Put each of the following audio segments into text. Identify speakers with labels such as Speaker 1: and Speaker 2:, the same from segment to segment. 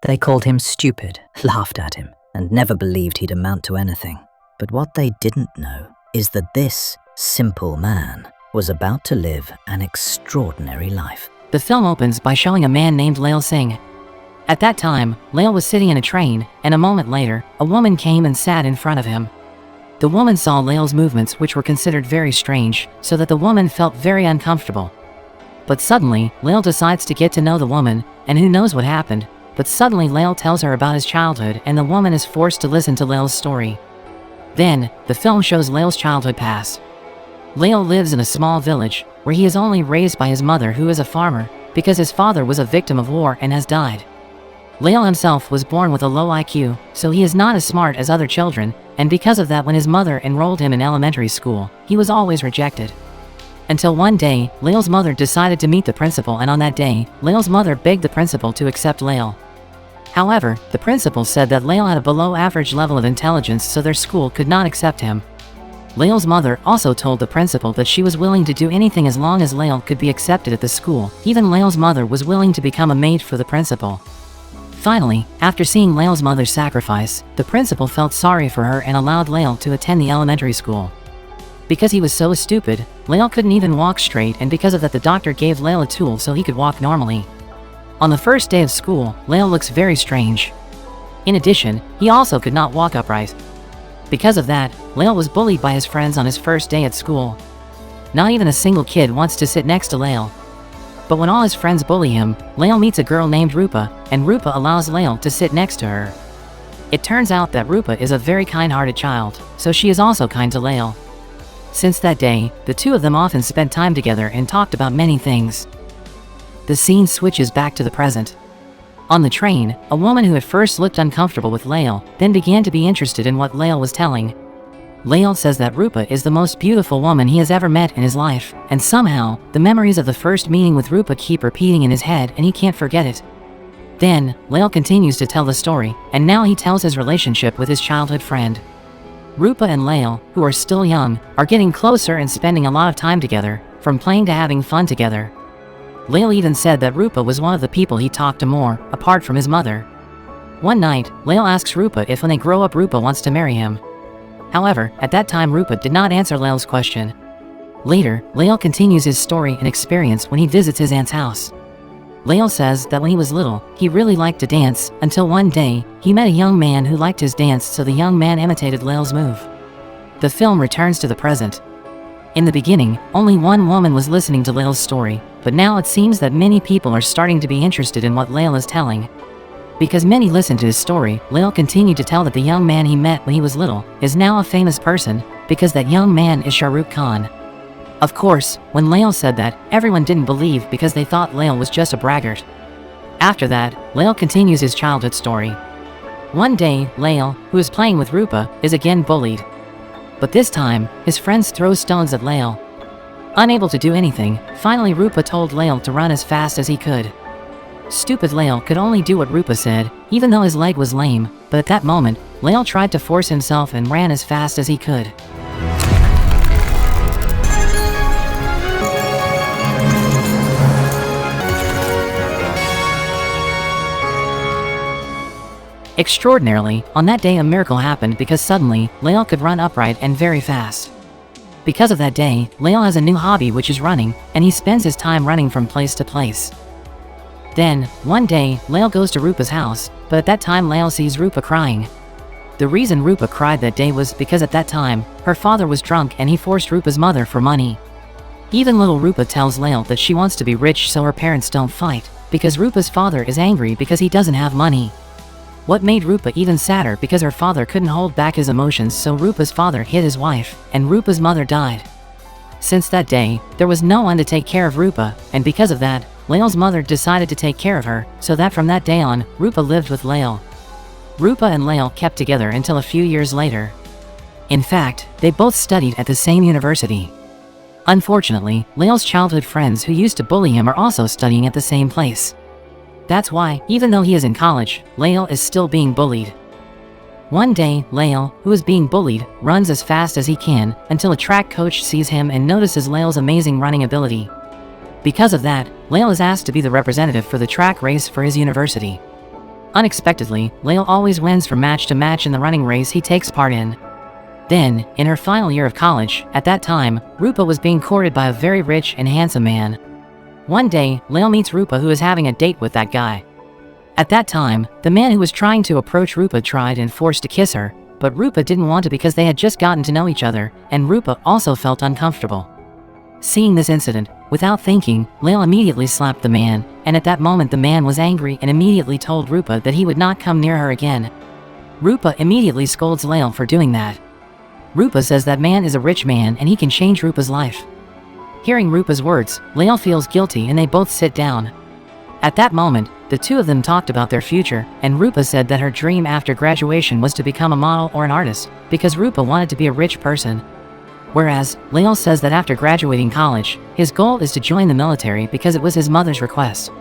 Speaker 1: They called him stupid, laughed at him, and never believed he'd amount to anything. But what they didn't know is that this simple man was about to live an extraordinary life.
Speaker 2: The film opens by showing a man named Laal Singh. At that time, Laal was sitting in a train, and a moment later, a woman came and sat in front of him. The woman saw Laal's movements, which were considered very strange, so that the woman felt very uncomfortable. But suddenly, Laal decides to get to know the woman, and who knows what happened, but suddenly Laal tells her about his childhood, and the woman is forced to listen to Laal's story. Then, the film shows Laal's childhood past. Laal lives in a small village, where he is only raised by his mother, who is a farmer, because his father was a victim of war and has died. Laal himself was born with a low IQ, so he is not as smart as other children, and because of that, when his mother enrolled him in elementary school, he was always rejected. Until one day, Laal's mother decided to meet the principal, and on that day, Laal's mother begged the principal to accept Laal. However, the principal said that Laal had a below-average level of intelligence, so their school could not accept him. Laal's mother also told the principal that she was willing to do anything as long as Laal could be accepted at the school. Even Laal's mother was willing to become a maid for the principal. Finally, after seeing Laal's mother's sacrifice, the principal felt sorry for her and allowed Laal to attend the elementary school. Because he was so stupid, Laal couldn't even walk straight, and because of that, the doctor gave Laal a tool so he could walk normally. On the first day of school, Laal looks very strange. In addition, he also could not walk upright. Because of that, Laal was bullied by his friends on his first day at school. Not even a single kid wants to sit next to Laal. But when all his friends bully him, Laal meets a girl named Rupa, and Rupa allows Laal to sit next to her. It turns out that Rupa is a very kind-hearted child, so she is also kind to Laal. Since that day, the two of them often spent time together and talked about many things. The scene switches back to the present. On the train, a woman who at first looked uncomfortable with Laal then began to be interested in what Laal was telling. Laal says that Rupa is the most beautiful woman he has ever met in his life, and somehow, the memories of the first meeting with Rupa keep repeating in his head and he can't forget it. Then, Laal continues to tell the story, and now he tells his relationship with his childhood friend. Rupa and Laal, who are still young, are getting closer and spending a lot of time together, from playing to having fun together. Laal even said that Rupa was one of the people he talked to more, apart from his mother. One night, Laal asks Rupa if when they grow up Rupa wants to marry him. However, at that time Rupa did not answer Laal's question. Later, Laal continues his story and experience when he visits his aunt's house. Laal says that when he was little, he really liked to dance, until one day, he met a young man who liked his dance, so the young man imitated Laal's move. The film returns to the present. In the beginning, only one woman was listening to Laal's story, but now it seems that many people are starting to be interested in what Laal is telling. Because many listened to his story, Laal continued to tell that the young man he met when he was little is now a famous person, because that young man is Shah Rukh Khan. Of course, when Laal said that, everyone didn't believe because they thought Laal was just a braggart. After that, Laal continues his childhood story. One day, Laal, who is playing with Rupa, is again bullied. But this time, his friends throw stones at Laal. Unable to do anything, finally Rupa told Laal to run as fast as he could. Stupid Laal could only do what Rupa said, even though his leg was lame, but at that moment, Laal tried to force himself and ran as fast as he could. Extraordinarily, on that day a miracle happened because suddenly, Laal could run upright and very fast. Because of that day, Laal has a new hobby, which is running, and he spends his time running from place to place. Then, one day, Laal goes to Rupa's house, but at that time Laal sees Rupa crying. The reason Rupa cried that day was because at that time, her father was drunk and he forced Rupa's mother for money. Even little Rupa tells Laal that she wants to be rich so her parents don't fight, because Rupa's father is angry because he doesn't have money. What made Rupa even sadder because her father couldn't hold back his emotions, so Rupa's father hit his wife, and Rupa's mother died. Since that day, there was no one to take care of Rupa, and because of that, Laal's mother decided to take care of her, so that from that day on, Rupa lived with Laal. Rupa and Laal kept together until a few years later. In fact, they both studied at the same university. Unfortunately, Laal's childhood friends who used to bully him are also studying at the same place. That's why, even though he is in college, Laal is still being bullied. One day, Laal, who is being bullied, runs as fast as he can, until a track coach sees him and notices Laal's amazing running ability. Because of that, Laal is asked to be the representative for the track race for his university. Unexpectedly, Laal always wins from match to match in the running race he takes part in. Then, in her final year of college, at that time, Rupa was being courted by a very rich and handsome man. One day, Laal meets Rupa, who is having a date with that guy. At that time, the man who was trying to approach Rupa tried and forced to kiss her, but Rupa didn't want to because they had just gotten to know each other, and Rupa also felt uncomfortable. Seeing this incident, without thinking, Laal immediately slapped the man, and at that moment the man was angry and immediately told Rupa that he would not come near her again. Rupa immediately scolds Laal for doing that. Rupa says that man is a rich man and he can change Rupa's life. Hearing Rupa's words, Laal feels guilty and they both sit down. At that moment, the two of them talked about their future, and Rupa said that her dream after graduation was to become a model or an artist, because Rupa wanted to be a rich person. Whereas, Laal says that after graduating college, his goal is to join the military because it was his mother's request.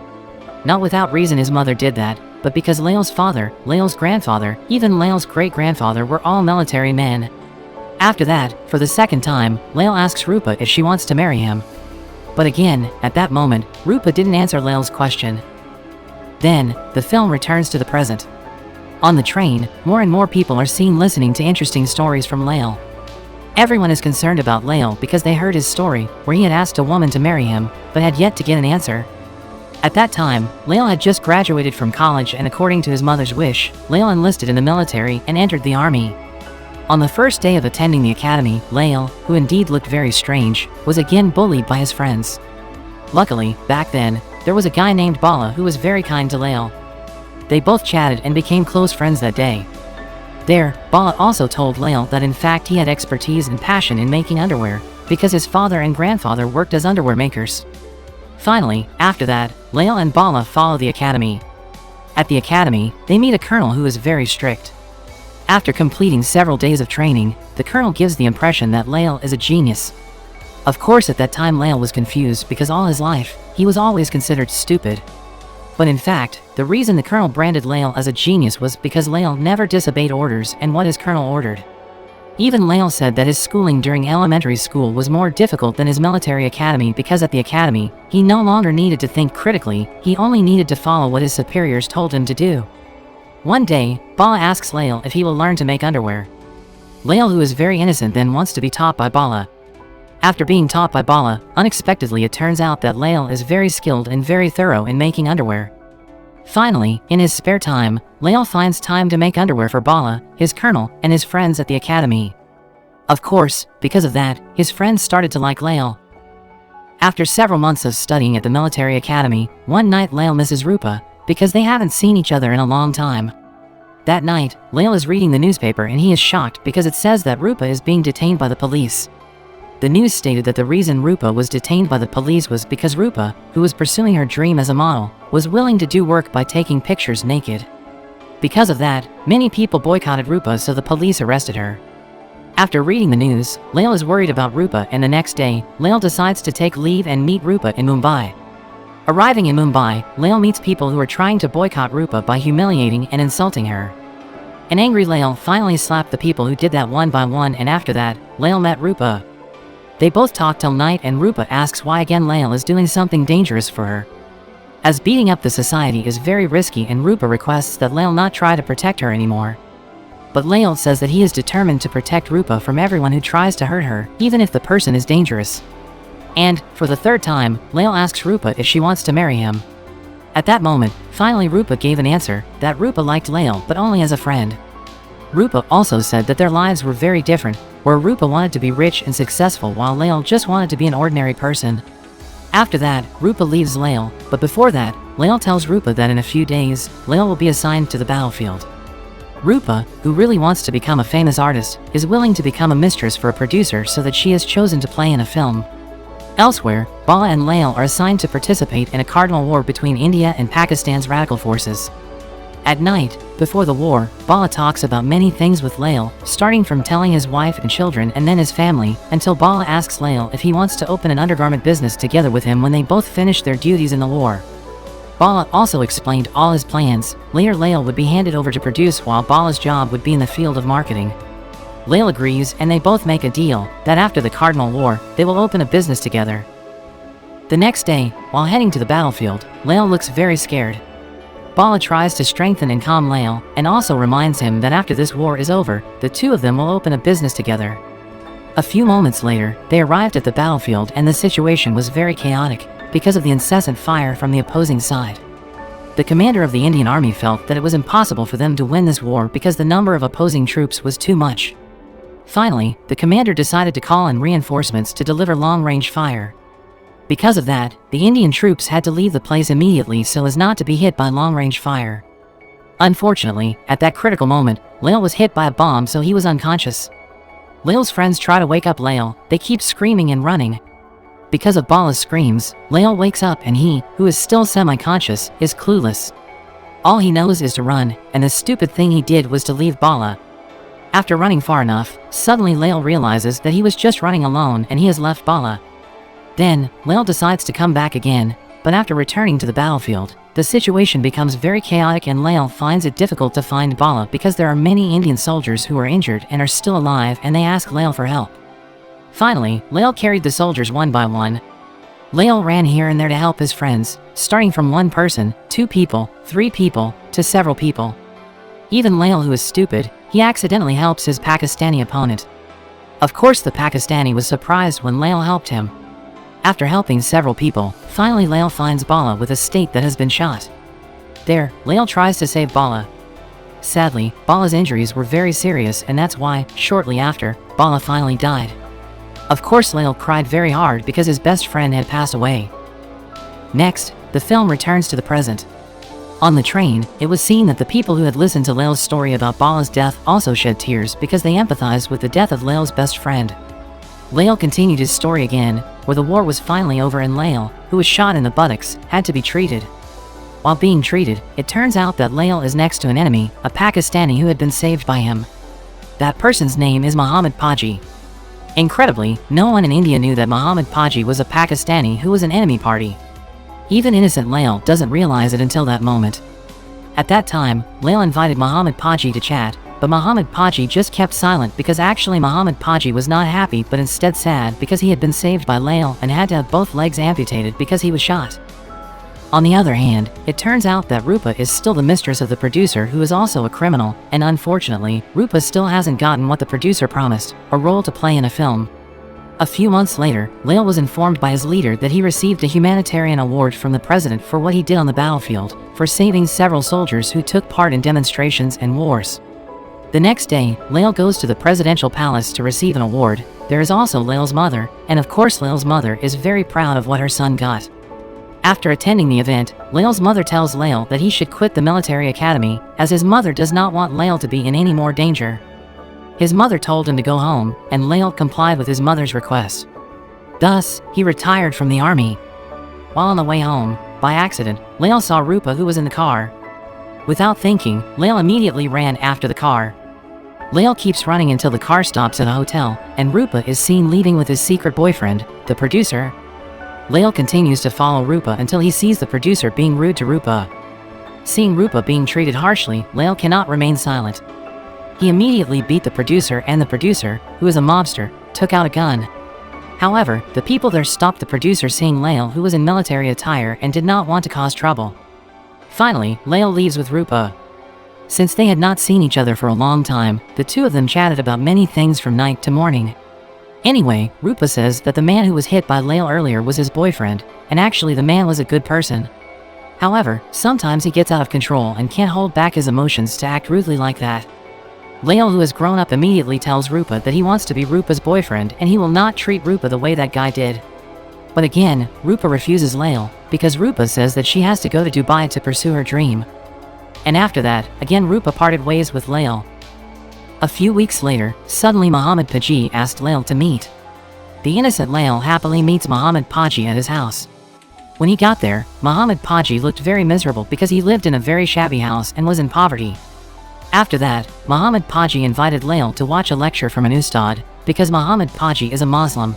Speaker 2: Not without reason his mother did that, but because Laal's father, Laal's grandfather, even Laal's great-grandfather were all military men. After that, for the second time, Laal asks Rupa if she wants to marry him. But again, at that moment, Rupa didn't answer Laal's question. Then, the film returns to the present. On the train, more and more people are seen listening to interesting stories from Laal. Everyone is concerned about Laal because they heard his story, where he had asked a woman to marry him, but had yet to get an answer. At that time, Laal had just graduated from college, and according to his mother's wish, Laal enlisted in the military and entered the army. On the first day of attending the academy, Laal, who indeed looked very strange, was again bullied by his friends. Luckily, back then, there was a guy named Bala who was very kind to Laal. They both chatted and became close friends that day. There, Bala also told Laal that in fact he had expertise and passion in making underwear, because his father and grandfather worked as underwear makers. Finally, after that, Laal and Bala follow the academy. At the academy, they meet a colonel who is very strict. After completing several days of training, the colonel gives the impression that Laal is a genius. Of course, at that time Laal was confused because all his life, he was always considered stupid. But in fact, the reason the colonel branded Laal as a genius was because Laal never disobeyed orders and what his colonel ordered. Even Laal said that his schooling during elementary school was more difficult than his military academy because at the academy, he no longer needed to think critically, he only needed to follow what his superiors told him to do. One day, Bala asks Laal if he will learn to make underwear. Laal, who is very innocent, then wants to be taught by Bala. After being taught by Bala, unexpectedly it turns out that Laal is very skilled and very thorough in making underwear. Finally, in his spare time, Laal finds time to make underwear for Bala, his colonel, and his friends at the academy. Of course, because of that, his friends started to like Laal. After several months of studying at the military academy, one night Laal misses Rupa, because they haven't seen each other in a long time. That night, Laal is reading the newspaper and he is shocked because it says that Rupa is being detained by the police. The news stated that the reason Rupa was detained by the police was because Rupa, who was pursuing her dream as a model, was willing to do work by taking pictures naked. Because of that, many people boycotted Rupa, so the police arrested her. After reading the news, Laal is worried about Rupa, and the next day, Laal decides to take leave and meet Rupa in Mumbai. Arriving in Mumbai, Laal meets people who are trying to boycott Rupa by humiliating and insulting her. An angry Laal finally slapped the people who did that one by one, and after that, Laal met Rupa. They both talk till night and Rupa asks why again Laal is doing something dangerous for her. As beating up the society is very risky and Rupa requests that Laal not try to protect her anymore. But Laal says that he is determined to protect Rupa from everyone who tries to hurt her, even if the person is dangerous. And, for the third time, Laal asks Rupa if she wants to marry him. At that moment, finally Rupa gave an answer, that Rupa liked Laal but only as a friend. Rupa also said that their lives were very different, where Rupa wanted to be rich and successful while Laal just wanted to be an ordinary person. After that, Rupa leaves Laal, but before that, Laal tells Rupa that in a few days, Laal will be assigned to the battlefield. Rupa, who really wants to become a famous artist, is willing to become a mistress for a producer so that she is chosen to play in a film. Elsewhere, Bala and Laal are assigned to participate in a cardinal war between India and Pakistan's radical forces. At night, before the war, Bala talks about many things with Laal, starting from telling his wife and children and then his family, until Bala asks Laal if he wants to open an undergarment business together with him when they both finish their duties in the war. Bala also explained all his plans. Later Laal would be handed over to produce while Bala's job would be in the field of marketing. Laal agrees and they both make a deal that after the Cardinal War, they will open a business together. The next day, while heading to the battlefield, Laal looks very scared. Bala tries to strengthen and calm Laal, and also reminds him that after this war is over, the two of them will open a business together. A few moments later, they arrived at the battlefield and the situation was very chaotic because of the incessant fire from the opposing side. The commander of the Indian army felt that it was impossible for them to win this war because the number of opposing troops was too much. Finally, the commander decided to call in reinforcements to deliver long-range fire. Because of that, the Indian troops had to leave the place immediately so as not to be hit by long-range fire. Unfortunately, at that critical moment, Laal was hit by a bomb, so he was unconscious. Laal's friends try to wake up Laal. They keep screaming and running. Because of Bala's screams, Laal wakes up and he, who is still semi-conscious, is clueless. All he knows is to run, and the stupid thing he did was to leave Bala. After running far enough, suddenly Laal realizes that he was just running alone and he has left Bala. Then, Laal decides to come back again, but after returning to the battlefield, the situation becomes very chaotic and Laal finds it difficult to find Bala because there are many Indian soldiers who are injured and are still alive, and they ask Laal for help. Finally, Laal carried the soldiers one by one. Laal ran here and there to help his friends, starting from one person, 2 people, 3 people, to several people. Even Laal, who is stupid, he accidentally helps his Pakistani opponent. Of course, the Pakistani was surprised when Laal helped him. After helping several people, finally Laal finds Bala with a stake that has been shot. There, Laal tries to save Bala. Sadly, Bala's injuries were very serious, and that's why, shortly after, Bala finally died. Of course, Laal cried very hard because his best friend had passed away. Next, the film returns to the present. On the train, it was seen that the people who had listened to Laal's story about Bala's death also shed tears because they empathized with the death of Laal's best friend. Laal continued his story again, where the war was finally over and Laal, who was shot in the buttocks, had to be treated. While being treated, it turns out that Laal is next to an enemy, a Pakistani who had been saved by him. That person's name is Muhammad Paji. Incredibly, no one in India knew that Muhammad Paji was a Pakistani who was an enemy party. Even innocent Laal doesn't realize it until that moment. At that time, Laal invited Muhammad Paji to chat, but Muhammad Paji just kept silent because actually Muhammad Paji was not happy but instead sad because he had been saved by Laal and had to have both legs amputated because he was shot. On the other hand, it turns out that Rupa is still the mistress of the producer, who is also a criminal, and unfortunately, Rupa still hasn't gotten what the producer promised, a role to play in a film. A few months later, Laal was informed by his leader that he received a humanitarian award from the president for what he did on the battlefield, for saving several soldiers who took part in demonstrations and wars. The next day, Laal goes to the presidential palace to receive an award. There is also Laal's mother, and of course Laal's mother is very proud of what her son got. After attending the event, Laal's mother tells Laal that he should quit the military academy, as his mother does not want Laal to be in any more danger. His mother told him to go home, and Laal complied with his mother's request. Thus, he retired from the army. While on the way home, by accident, Laal saw Rupa, who was in the car. Without thinking, Laal immediately ran after the car. Laal keeps running until the car stops at a hotel, and Rupa is seen leaving with his secret boyfriend, the producer. Laal continues to follow Rupa until he sees the producer being rude to Rupa. Seeing Rupa being treated harshly, Laal cannot remain silent. He immediately beat the producer, and the producer, who is a mobster, took out a gun. However, the people there stopped the producer, seeing Laal, who was in military attire and did not want to cause trouble. Finally, Laal leaves with Rupa. Since they had not seen each other for a long time, the two of them chatted about many things from night to morning. Anyway, Rupa says that the man who was hit by Laal earlier was his boyfriend, and actually the man was a good person. However, sometimes he gets out of control and can't hold back his emotions to act rudely like that. Laal, who has grown up, immediately tells Rupa that he wants to be Rupa's boyfriend and he will not treat Rupa the way that guy did. But again, Rupa refuses Laal, because Rupa says that she has to go to Dubai to pursue her dream. And after that, again Rupa parted ways with Laal. A few weeks later, suddenly Muhammad Paji asked Laal to meet. The innocent Laal happily meets Muhammad Paji at his house. When he got there, Muhammad Paji looked very miserable because he lived in a very shabby house and was in poverty. After that, Muhammad Paji invited Laal to watch a lecture from an ustad, because Muhammad Paji is a Muslim.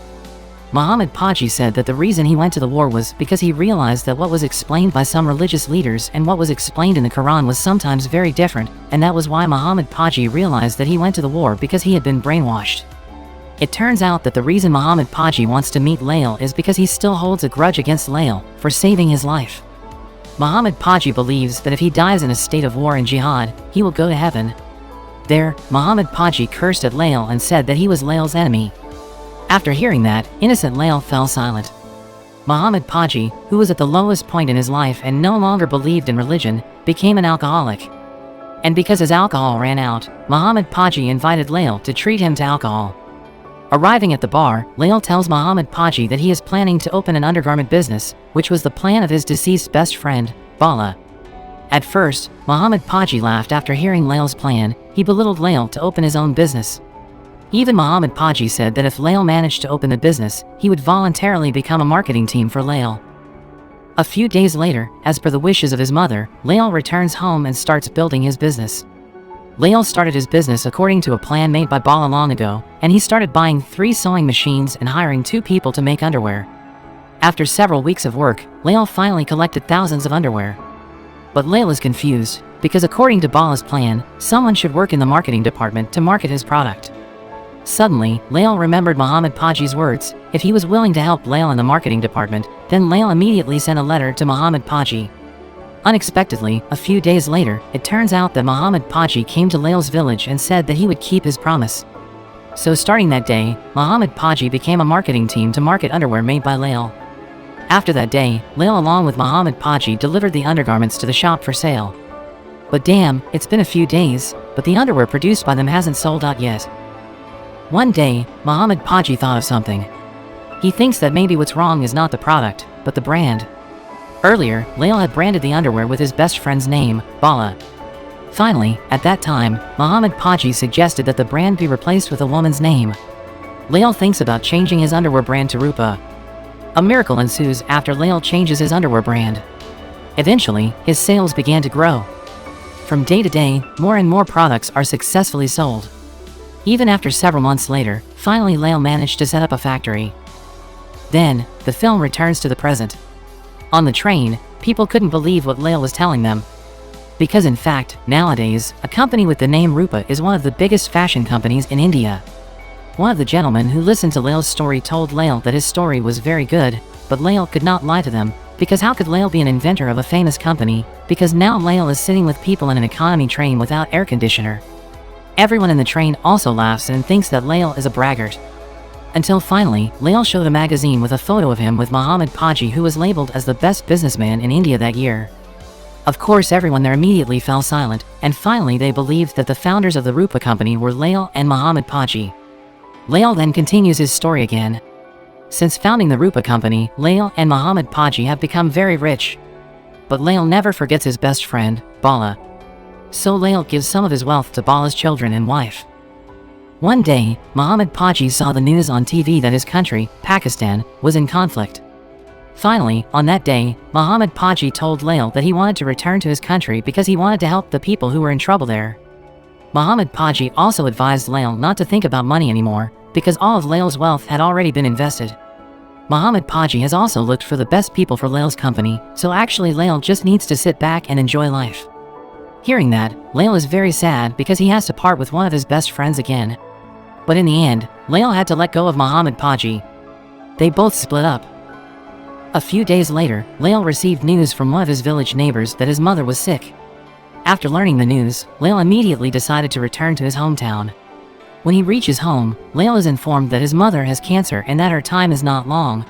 Speaker 2: Muhammad Paji said that the reason he went to the war was because he realized that what was explained by some religious leaders and what was explained in the Quran was sometimes very different, and that was why Muhammad Paji realized that he went to the war because he had been brainwashed. It turns out that the reason Muhammad Paji wants to meet Laal is because he still holds a grudge against Laal for saving his life. Muhammad Paji believes that if he dies in a state of war and jihad, he will go to heaven. There, Muhammad Paji cursed at Laal and said that he was Laal's enemy. After hearing that, innocent Laal fell silent. Muhammad Paji, who was at the lowest point in his life and no longer believed in religion, became an alcoholic. And because his alcohol ran out, Muhammad Paji invited Laal to treat him to alcohol. Arriving at the bar, Laal tells Muhammad Paji that he is planning to open an undergarment business, which was the plan of his deceased best friend, Bala. At first, Muhammad Paji laughed after hearing Laal's plan. He belittled Laal to open his own business. Even Muhammad Paji said that if Laal managed to open the business, he would voluntarily become a marketing team for Laal. A few days later, as per the wishes of his mother, Laal returns home and starts building his business. Laal started his business according to a plan made by Bala long ago, and he started buying 3 sewing machines and hiring 2 people to make underwear. After several weeks of work, Laal finally collected thousands of underwear. But Laal is confused, because according to Bala's plan, someone should work in the marketing department to market his product. Suddenly, Laal remembered Muhammad Paji's words. If he was willing to help Laal in the marketing department, then Laal immediately sent a letter to Muhammad Paji. Unexpectedly, a few days later, it turns out that Muhammad Paji came to Laal's village and said that he would keep his promise. So starting that day, Muhammad Paji became a marketing team to market underwear made by Laal. After that day, Laal along with Muhammad Paji delivered the undergarments to the shop for sale. But damn, it's been a few days, but the underwear produced by them hasn't sold out yet. One day, Muhammad Paji thought of something. He thinks that maybe what's wrong is not the product, but the brand. Earlier, Laal had branded the underwear with his best friend's name, Bala. Finally, at that time, Muhammad Paji suggested that the brand be replaced with a woman's name. Laal thinks about changing his underwear brand to Rupa. A miracle ensues after Laal changes his underwear brand. Eventually, his sales began to grow. From day to day, more and more products are successfully sold. Even after several months later, finally Laal managed to set up a factory. Then, the film returns to the present. On the train, people couldn't believe what Laal was telling them. Because in fact, nowadays, a company with the name Rupa is one of the biggest fashion companies in India. One of the gentlemen who listened to Laal's story told Laal that his story was very good, but Laal could not lie to them, because how could Laal be an inventor of a famous company, because now Laal is sitting with people in an economy train without air conditioner. Everyone in the train also laughs and thinks that Laal is a braggart. Until finally, Laal showed a magazine with a photo of him with Muhammad Paji, who was labeled as the best businessman in India that year. Of course, everyone there immediately fell silent, and finally they believed that the founders of the Rupa company were Laal and Muhammad Paji. Laal then continues his story again. Since founding the Rupa company, Laal and Muhammad Paji have become very rich. But Laal never forgets his best friend, Bala. So Laal gives some of his wealth to Bala's children and wife. One day, Muhammad Paji saw the news on TV that his country, Pakistan, was in conflict. Finally, on that day, Muhammad Paji told Laal that he wanted to return to his country because he wanted to help the people who were in trouble there. Muhammad Paji also advised Laal not to think about money anymore, because all of Laal's wealth had already been invested. Muhammad Paji has also looked for the best people for Laal's company, so actually Laal just needs to sit back and enjoy life. Hearing that, Laal is very sad because he has to part with one of his best friends again. But in the end, Laal had to let go of Muhammad Paji. They both split up. A few days later, Laal received news from one of his village neighbors that his mother was sick. After learning the news, Laal immediately decided to return to his hometown. When he reaches home, Laal is informed that his mother has cancer and that her time is not long.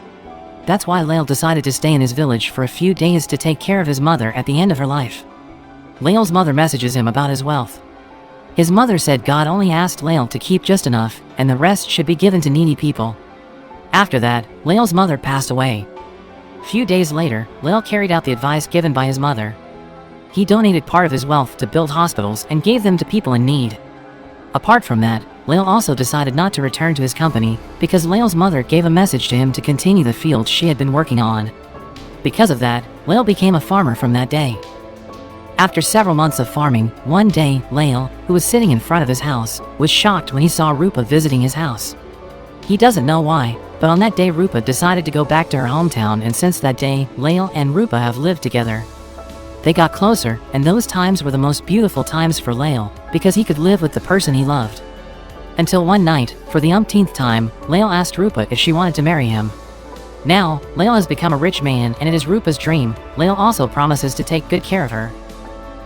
Speaker 2: That's why Laal decided to stay in his village for a few days to take care of his mother at the end of her life. Laal's mother messages him about his wealth. His mother said God only asked Laal to keep just enough, and the rest should be given to needy people. After that, Laal's mother passed away. Few days later, Laal carried out the advice given by his mother. He donated part of his wealth to build hospitals and gave them to people in need. Apart from that, Laal also decided not to return to his company because Laal's mother gave a message to him to continue the field she had been working on. Because of that, Laal became a farmer from that day. After several months of farming, one day, Laal, who was sitting in front of his house, was shocked when he saw Rupa visiting his house. He doesn't know why, but on that day Rupa decided to go back to her hometown, and since that day, Laal and Rupa have lived together. They got closer, and those times were the most beautiful times for Laal, because he could live with the person he loved. Until one night, for the umpteenth time, Laal asked Rupa if she wanted to marry him. Now, Laal has become a rich man and it is Rupa's dream. Laal also promises to take good care of her.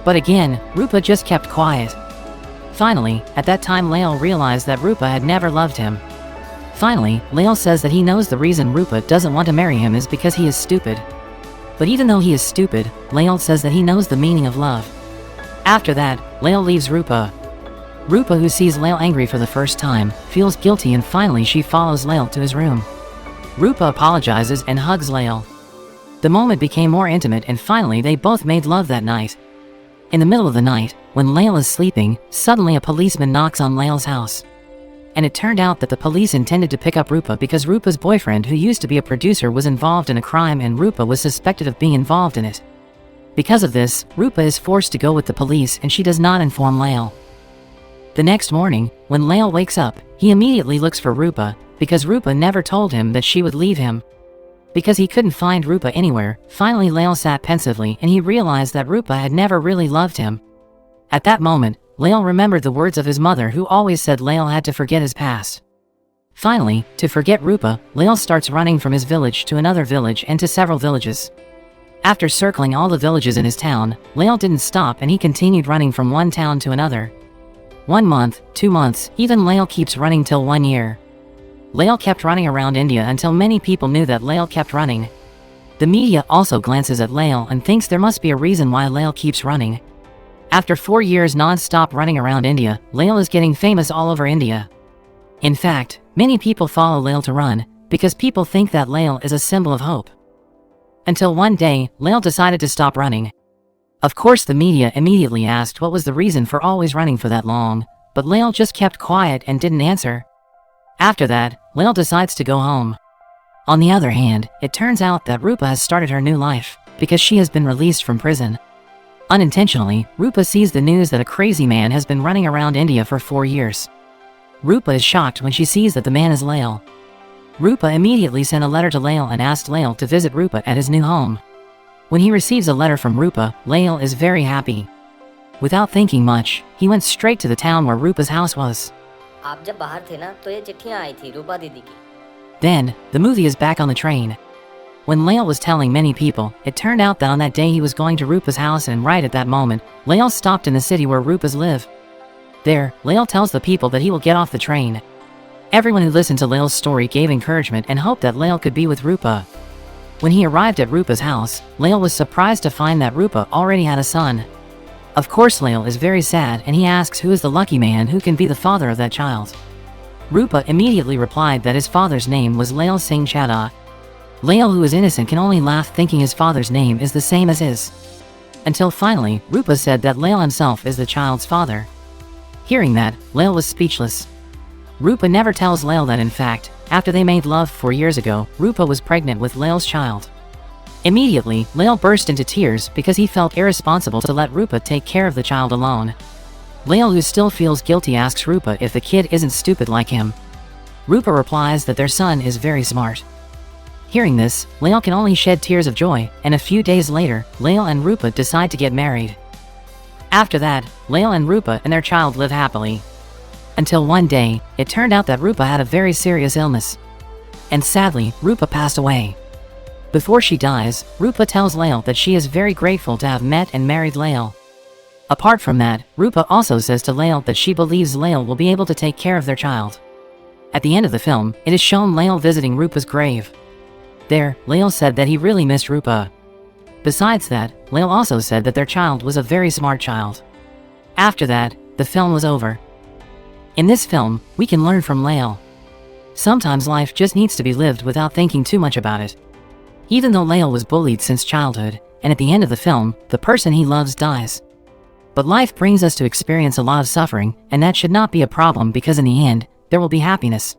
Speaker 2: But again, Rupa just kept quiet. Finally, at that time Laal realized that Rupa had never loved him. Finally, Laal says that he knows the reason Rupa doesn't want to marry him is because he is stupid. But even though he is stupid, Laal says that he knows the meaning of love. After that, Laal leaves Rupa. Rupa, who sees Laal angry for the first time, feels guilty and finally she follows Laal to his room. Rupa apologizes and hugs Laal. The moment became more intimate and finally they both made love that night. In the middle of the night, when Laal is sleeping, suddenly a policeman knocks on Lal's house. And it turned out that the police intended to pick up Rupa because Rupa's boyfriend, who used to be a producer, was involved in a crime and Rupa was suspected of being involved in it. Because of this, Rupa is forced to go with the police and she does not inform Laal. The next morning, when Laal wakes up, he immediately looks for Rupa, because Rupa never told him that she would leave him. Because he couldn't find Rupa anywhere, finally Laal sat pensively and he realized that Rupa had never really loved him. At that moment, Laal remembered the words of his mother, who always said Laal had to forget his past. Finally, to forget Rupa, Laal starts running from his village to another village and to several villages. After circling all the villages in his town, Laal didn't stop and he continued running from one town to another. 1 month, 2 months, even Laal keeps running till 1 year. Laal kept running around India until many people knew that Laal kept running. The media also glances at Laal and thinks there must be a reason why Laal keeps running. After 4 years non-stop running around India, Laal is getting famous all over India. In fact, many people follow Laal to run, because people think that Laal is a symbol of hope. Until one day, Laal decided to stop running. Of course the media immediately asked what was the reason for always running for that long, but Laal just kept quiet and didn't answer. After that, Laal decides to go home. On the other hand, it turns out that Rupa has started her new life, because she has been released from prison. Unintentionally, Rupa sees the news that a crazy man has been running around India for 4 years. Rupa is shocked when she sees that the man is Laal. Rupa immediately sent a letter to Laal and asked Laal to visit Rupa at his new home. When he receives a letter from Rupa, Laal is very happy. Without thinking much, he went straight to the town where Rupa's house was.
Speaker 3: आप जब बाहर थे ना तो ये चिट्ठियां आई थी रूपा दीदी की.
Speaker 2: Then, the movie is back on the train. When Laal was telling many people, it turned out that on that day he was going to Rupa's house and right at that moment, Laal stopped in the city where Rupa's live. There, Laal tells the people that he will get off the train. Everyone who listened to Laal's story gave encouragement and hoped that Laal could be with Rupa. When he arrived at Rupa's house, Laal was surprised to find that Rupa already had a son. Of course Laal is very sad and he asks who is the lucky man who can be the father of that child. Rupa immediately replied that his father's name was Laal Singh Chaddha. Laal, who is innocent, can only laugh thinking his father's name is the same as his. Until finally, Rupa said that Laal himself is the child's father. Hearing that, Laal was speechless. Rupa never tells Laal that in fact, after they made love 4 years ago, Rupa was pregnant with Laal's child. Immediately, Laal burst into tears because he felt irresponsible to let Rupa take care of the child alone. Laal, who still feels guilty, asks Rupa if the kid isn't stupid like him. Rupa replies that their son is very smart. Hearing this, Laal can only shed tears of joy, and a few days later, Laal and Rupa decide to get married. After that, Laal and Rupa and their child live happily. Until one day, it turned out that Rupa had a very serious illness. And sadly, Rupa passed away. Before she dies, Rupa tells Laal that she is very grateful to have met and married Laal. Apart from that, Rupa also says to Laal that she believes Laal will be able to take care of their child. At the end of the film, it is shown Laal visiting Rupa's grave. There, Laal said that he really missed Rupa. Besides that, Laal also said that their child was a very smart child. After that, the film was over. In this film, we can learn from Laal. Sometimes life just needs to be lived without thinking too much about it. Even though Laal was bullied since childhood, and at the end of the film, the person he loves dies. But life brings us to experience a lot of suffering, and that should not be a problem because in the end, there will be happiness.